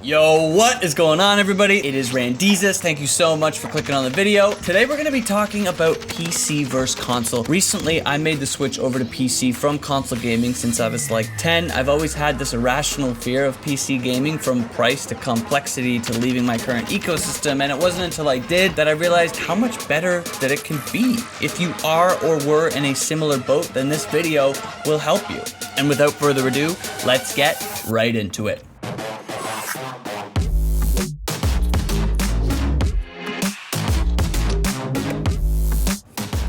Yo, what is going on, everybody? It is Randeezus. Thank you so much for clicking on the video. Today we're going to be talking about PC versus console. Recently, I made the switch over to PC from console gaming since I was like 10. I've always had this irrational fear of PC gaming, from price to complexity to leaving my current ecosystem, and it wasn't until I did that I realized how much better that it can be. If you are or were in a similar boat, then this video will help you. And without further ado, let's get right into it.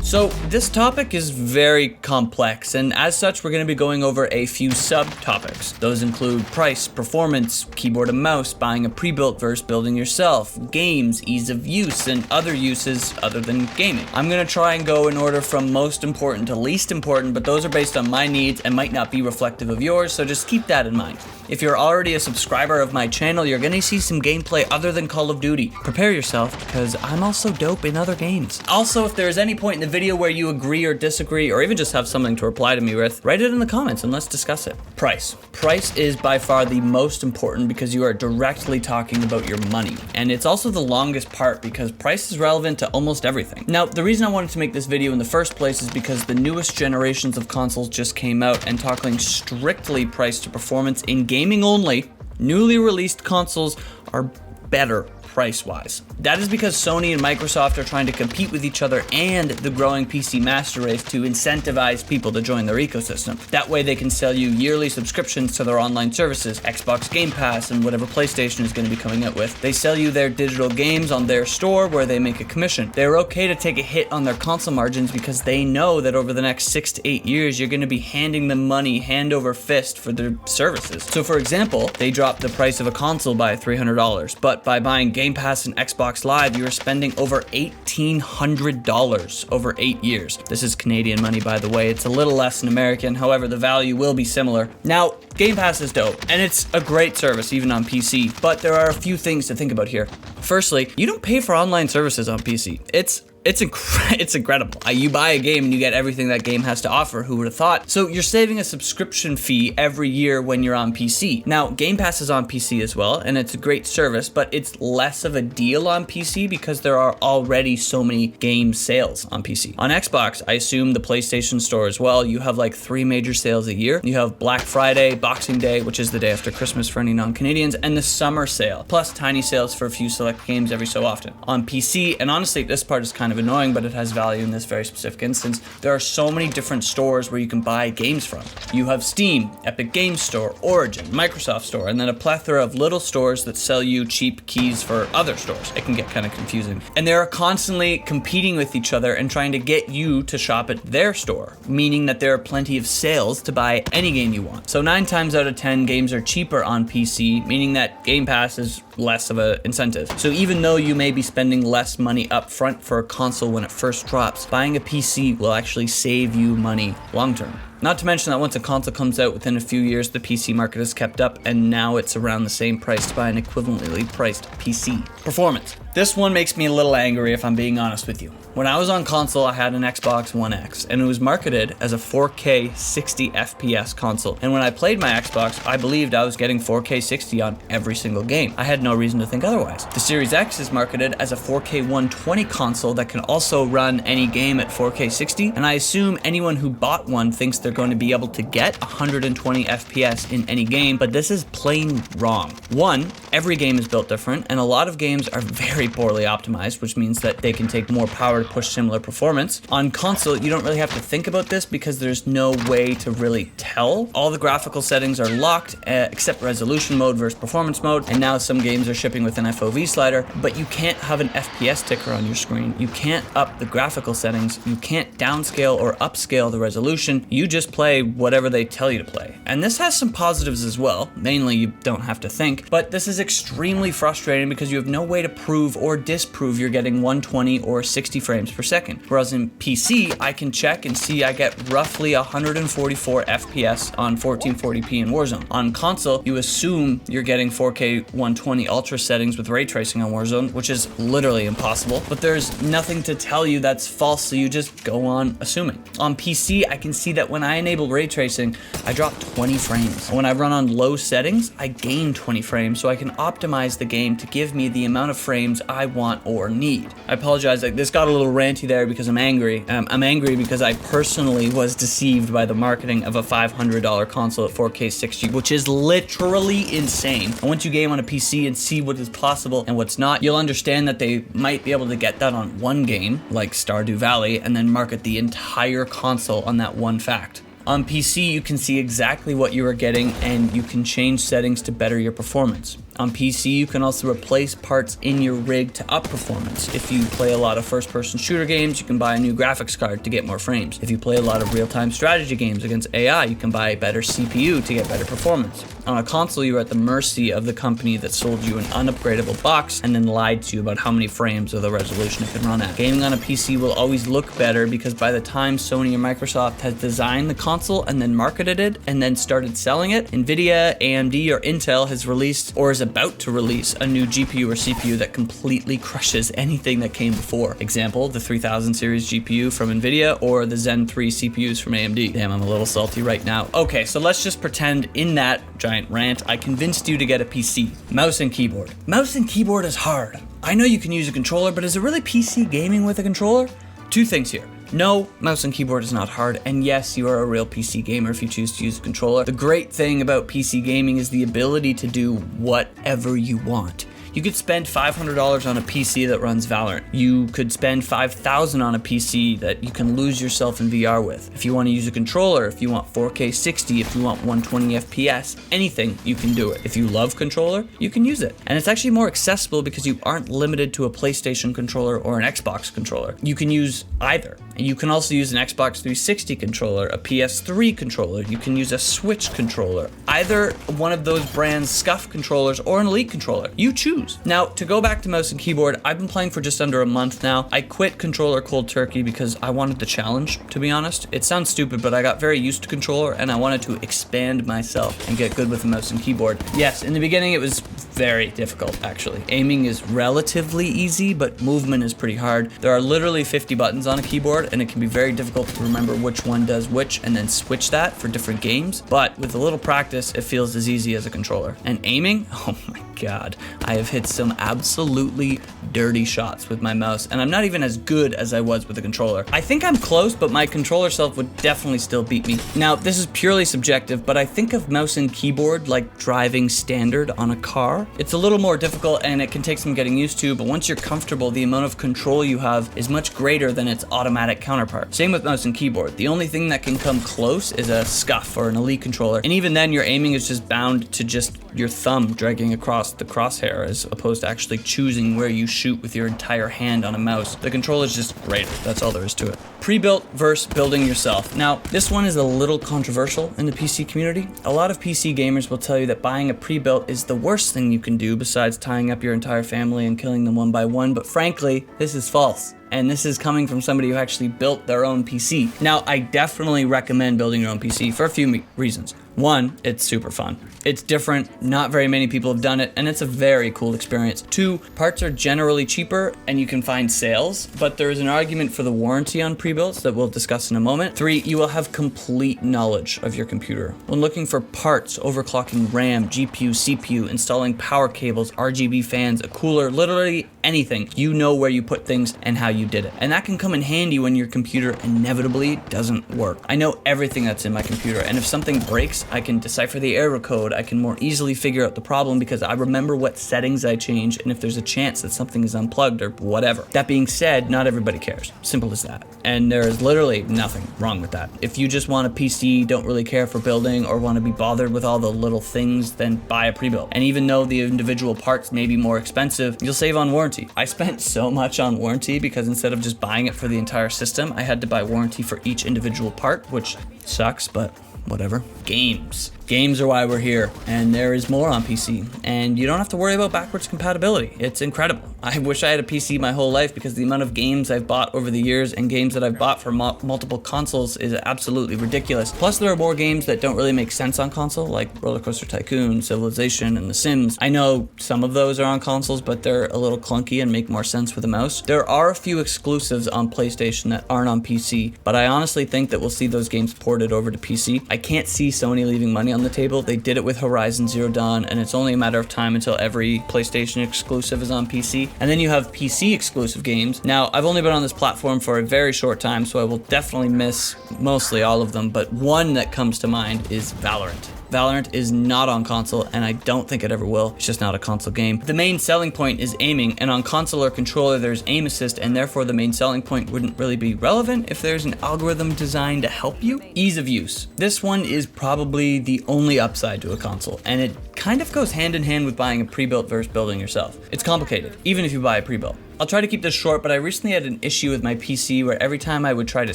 So this topic is very complex, and as such we're going to be going over a few subtopics. Those include price, performance, keyboard and mouse, buying a pre-built versus building yourself, games, ease of use, and other uses other than gaming. I'm going to try and go in order from most important to least important, but those are based on my needs and might not be reflective of yours, so just keep that in mind. If you're already a subscriber of my channel, you're going to see some gameplay other than Call of Duty. Prepare yourself, because I'm also dope in other games. Also, if there's any point in the video where you agree or disagree, or even just have something to reply to me with, write it in the comments and let's discuss it. Price. Price is by far the most important because you are directly talking about your money. And it's also the longest part because price is relevant to almost everything. Now, the reason I wanted to make this video in the first place is because the newest generations of consoles just came out, and talking strictly price to performance in gaming only, newly released consoles are better price-wise. That is because Sony and Microsoft are trying to compete with each other and the growing PC master race to incentivize people to join their ecosystem. That way they can sell you yearly subscriptions to their online services, Xbox Game Pass and whatever PlayStation is going to be coming out with. They sell you their digital games on their store where they make a commission. They're okay to take a hit on their console margins because they know that over the next 6 to 8 years you're going to be handing them money hand over fist for their services. So for example, they dropped the price of a console by $300, but by buying Game Pass and Xbox Live, you are spending over $1,800 over 8 years. This is Canadian money, by the way. It's a little less than American, however, the value will be similar. Now, Game Pass is dope, and it's a great service even on PC, but there are a few things to think about here. Firstly, you don't pay for online services on PC. It's incredible. You buy a game and you get everything that game has to offer. Who would have thought? So you're saving a subscription fee every year when you're on PC. Now, Game Pass is on PC as well, and it's a great service, but it's less of a deal on PC because there are already so many game sales on PC. On Xbox, I assume the PlayStation Store as well, you have like 3 major sales a year. You have Black Friday, Boxing Day, which is the day after Christmas for any non-Canadians, and the summer sale, plus tiny sales for a few select games every so often. On PC, and honestly, this part is kind of annoying, but it has value in this very specific instance, there are so many different stores where you can buy games from. You have Steam, Epic Games Store, Origin, Microsoft Store, and then a plethora of little stores that sell you cheap keys for other stores. It can get kind of confusing. And they are constantly competing with each other and trying to get you to shop at their store, meaning that there are plenty of sales to buy any game you want. So 9 times out of 10, games are cheaper on PC, meaning that Game Pass is less of an incentive. So even though you may be spending less money up front for a console when it first drops, buying a PC will actually save you money long term. Not to mention that once a console comes out, within a few years the PC market has kept up, and now it's around the same price to buy an equivalently priced PC. Performance. This one makes me a little angry if I'm being honest with you. When I was on console, I had an Xbox One X, and it was marketed as a 4K 60 FPS console. And when I played my Xbox, I believed I was getting 4K 60 on every single game. I had no reason to think otherwise. The Series X is marketed as a 4K 120 console that can also run any game at 4K 60, and I assume anyone who bought one thinks they're going to be able to get 120 FPS in any game, but this is plain wrong. One, every game is built different, and a lot of games are very poorly optimized, which means that they can take more power to push similar performance. On console, you don't really have to think about this because there's no way to really tell. All the graphical settings are locked, except resolution mode versus performance mode, and now some games are shipping with an FOV slider, but you can't have an FPS ticker on your screen. You can't up the graphical settings. You can't downscale or upscale the resolution. You just play whatever they tell you to play. And this has some positives as well. Mainly, you don't have to think, but this is extremely frustrating because you have no way to prove or disprove you're getting 120 or 60 frames per second. Whereas in PC, I can check and see I get roughly 144 FPS on 1440p in Warzone. On console, you assume you're getting 4K 120 ultra settings with ray tracing on Warzone, which is literally impossible, but there's nothing to tell you that's false, so you just go on assuming. On PC, I can see that when I enable ray tracing, I drop 20 frames. When I run on low settings, I gain 20 frames, so I can optimize the game to give me the amount of frames I want or need. I apologize, this got a little ranty there because I'm angry. I'm angry because I personally was deceived by the marketing of a $500 console at 4K 60, which is literally insane. And once you game on a PC and see what is possible and what's not, you'll understand that they might be able to get that on one game, like Stardew Valley, and then market the entire console on that one fact. On PC, you can see exactly what you are getting, and you can change settings to better your performance. On PC, you can also replace parts in your rig to up performance. If you play a lot of first-person shooter games, you can buy a new graphics card to get more frames. If you play a lot of real-time strategy games against AI, you can buy a better CPU to get better performance. On a console, you're at the mercy of the company that sold you an unupgradable box and then lied to you about how many frames or the resolution it can run at. Gaming on a PC will always look better because by the time Sony or Microsoft has designed the console and then marketed it and then started selling it, Nvidia, AMD, or Intel has released or is about to release a new GPU or CPU that completely crushes anything that came before. Example, the 3000 series GPU from Nvidia or the Zen 3 CPUs from AMD. Damn, I'm a little salty right now. Okay, so let's just pretend in that giant rant, I convinced you to get a PC. Mouse and keyboard. Mouse and keyboard is hard. I know you can use a controller, but is it really PC gaming with a controller? Two things here. No, mouse and keyboard is not hard, and yes, you are a real PC gamer if you choose to use a controller. The great thing about PC gaming is the ability to do whatever you want. You could spend $500 on a PC that runs Valorant. You could spend $5,000 on a PC that you can lose yourself in VR with. If you want to use a controller, if you want 4K 60, if you want 120 FPS, anything, you can do it. If you love controller, you can use it. And it's actually more accessible because you aren't limited to a PlayStation controller or an Xbox controller. You can use either. And you can also use an Xbox 360 controller, a PS3 controller. You can use a Switch controller. Either one of those brands' SCUF controllers or an Elite controller. You choose. Now, to go back to mouse and keyboard, I've been playing for just under a month now. I quit controller cold turkey because I wanted the challenge, to be honest. It sounds stupid, but I got very used to controller and I wanted to expand myself and get good with the mouse and keyboard. Yes, in the beginning it was very difficult, actually. Aiming is relatively easy, but movement is pretty hard. There are literally 50 buttons on a keyboard and it can be very difficult to remember which one does which and then switch that for different games. But with a little practice, it feels as easy as a controller. And aiming, oh my God, I have hit some absolutely dirty shots with my mouse, and I'm not even as good as I was with the controller. I think I'm close, but my controller self would definitely still beat me. Now, this is purely subjective, but I think of mouse and keyboard like driving standard on a car. It's a little more difficult and it can take some getting used to, but once you're comfortable, the amount of control you have is much greater than its automatic counterpart. Same with mouse and keyboard. The only thing that can come close is a SCUF or an Elite controller, and even then your aiming is just bound to just your thumb dragging across the crosshair as opposed to actually choosing where you shoot with your entire hand on a mouse. The controller is just greater. That's all there is to it. Pre-built versus building yourself. Now, this one is a little controversial in the PC community. A lot of PC gamers will tell you that buying a pre-built is the worst thing you can do besides tying up your entire family and killing them one by one, but frankly, this is false. And this is coming from somebody who actually built their own PC. Now, I definitely recommend building your own PC for a few reasons. One, it's super fun. It's different, not very many people have done it, and it's a very cool experience. Two, parts are generally cheaper and you can find sales, but there is an argument for the warranty on pre-builts that we'll discuss in a moment. Three, you will have complete knowledge of your computer. When looking for parts, overclocking RAM, GPU, CPU, installing power cables, RGB fans, a cooler, literally anything, you know where you put things and how you did it. And that can come in handy when your computer inevitably doesn't work. I know everything that's in my computer, and if something breaks, I can decipher the error code. I can more easily figure out the problem because I remember what settings I changed and if there's a chance that something is unplugged or whatever. That being said, not everybody cares. Simple as that. And there is literally nothing wrong with that. If you just want a PC, don't really care for building, or want to be bothered with all the little things, then buy a pre-built. And even though the individual parts may be more expensive, you'll save on warranty. I spent so much on warranty because instead of just buying it for the entire system, I had to buy warranty for each individual part, which sucks, but whatever. Games. Games are why we're here, and there is more on PC, and you don't have to worry about backwards compatibility. It's incredible. I wish I had a PC my whole life because the amount of games I've bought over the years and games that I've bought for multiple consoles is absolutely ridiculous. Plus, there are more games that don't really make sense on console, like Roller Coaster Tycoon, Civilization, and The Sims. I know some of those are on consoles, but they're a little clunky and make more sense with a mouse. There are a few exclusives on PlayStation that aren't on PC, but I honestly think that we'll see those games ported over to PC. I can't see Sony leaving money on the table. They did it with Horizon Zero Dawn, and it's only a matter of time until every PlayStation exclusive is on PC. And then you have PC exclusive games. Now, I've only been on this platform for a very short time, so I will definitely miss mostly all of them, but one that comes to mind is Valorant. Valorant is not on console, and I don't think it ever will. It's just not a console game. The main selling point is aiming, and on console or controller there's aim assist, and therefore the main selling point wouldn't really be relevant if there's an algorithm designed to help you. Ease of use. This one is probably the only upside to a console, and it kind of goes hand in hand with buying a pre-built versus building yourself. It's complicated, even if you buy a pre-built. I'll try to keep this short, but I recently had an issue with my PC where every time I would try to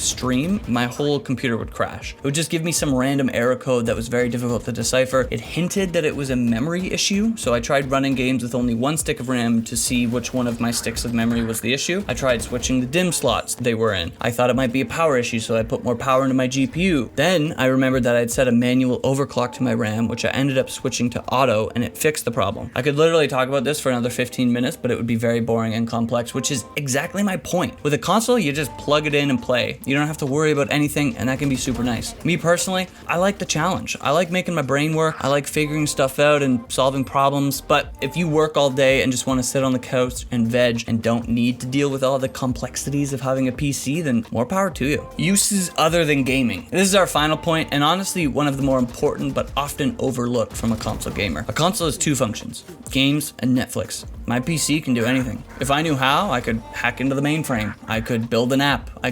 stream, my whole computer would crash. It would just give me some random error code that was very difficult to decipher. It hinted that it was a memory issue, so I tried running games with only one stick of RAM to see which one of my sticks of memory was the issue. I tried switching the DIMM slots they were in. I thought it might be a power issue, so I put more power into my GPU. Then I remembered that I'd set a manual overclock to my RAM, which I ended up switching to auto, and it fixed the problem. I could literally talk about this for another 15 minutes, but it would be very boring and complex, which is exactly my point. With a console, you just plug it in and play. You don't have to worry about anything, and that can be super nice. Me personally, I like the challenge. I like making my brain work. I like figuring stuff out and solving problems, but if you work all day and just want to sit on the couch and veg and don't need to deal with all the complexities of having a PC, then more power to you. Uses other than gaming. This is our final point, and honestly, one of the more important but often overlooked from a console gamer. A console has two functions, games and Netflix. My PC can do anything. If I knew how, I could hack into the mainframe. I could build an app. I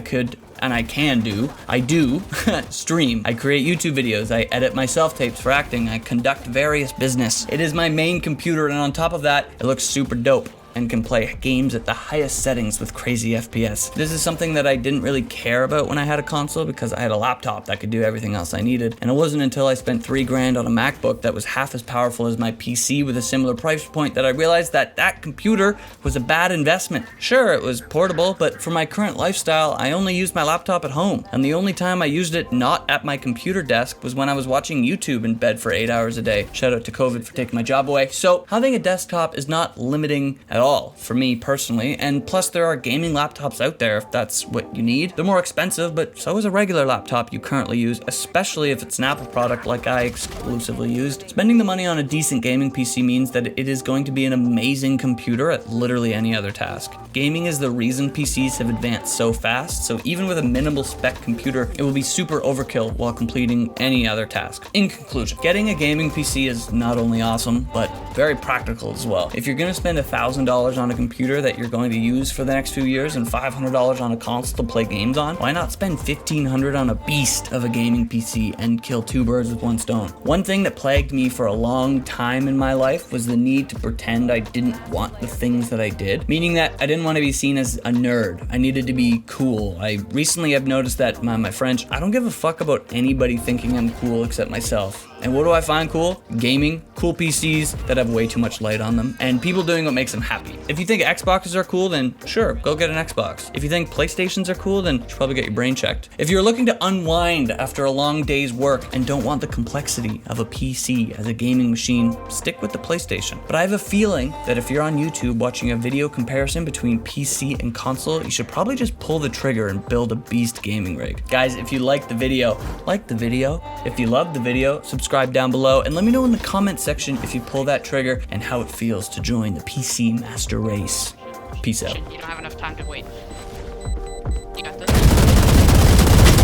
do stream. I create YouTube videos. I edit my self-tapes for acting. I conduct various business. It is my main computer, and on top of that, it looks super dope and can play games at the highest settings with crazy FPS. This is something that I didn't really care about when I had a console because I had a laptop that could do everything else I needed. And it wasn't until I spent $3 grand on a MacBook that was half as powerful as my PC with a similar price point that I realized that that computer was a bad investment. Sure, it was portable, but for my current lifestyle, I only used my laptop at home. And the only time I used it not at my computer desk was when I was watching YouTube in bed for 8 hours a day. Shout out to COVID for taking my job away. So having a desktop is not limiting at all for me personally, and plus there are gaming laptops out there if that's what you need. They're more expensive, but so is a regular laptop you currently use, especially if it's an Apple product like I exclusively used. Spending the money on a decent gaming PC means that it is going to be an amazing computer at literally any other task. Gaming is the reason PCs have advanced so fast, so even with a minimal spec computer, it will be super overkill while completing any other task. In conclusion, getting a gaming PC is not only awesome, but very practical as well. If you're gonna spend $1,000 on a computer that you're going to use for the next few years and $500 on a console to play games on, why not spend $1,500 on a beast of a gaming PC and kill two birds with one stone? One thing that plagued me for a long time in my life was the need to pretend I didn't want the things that I did, meaning that I didn't want to be seen as a nerd. I needed to be cool. I recently have noticed that, my French, I don't give a fuck about anybody thinking I'm cool except myself. And what do I find cool? Gaming, cool PCs that have way too much light on them, and people doing what makes them happy. If you think Xboxes are cool, then sure, go get an Xbox. If you think PlayStations are cool, then you should probably get your brain checked. If you're looking to unwind after a long day's work and don't want the complexity of a PC as a gaming machine, stick with the PlayStation. But I have a feeling that if you're on YouTube watching a video comparison between PC and console, you should probably just pull the trigger and build a beast gaming rig. Guys, if you liked the video, like the video. If you loved the video, subscribe down below and let me know in the comment section if you pull that trigger and how it feels to join the PC master race. Peace out. You don't have enough time to wait. You got this.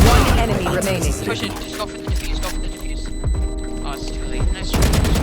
One enemy remaining. Push it. Just go for the defuse. Go for the defuse. Oh, it's too late. Nice try.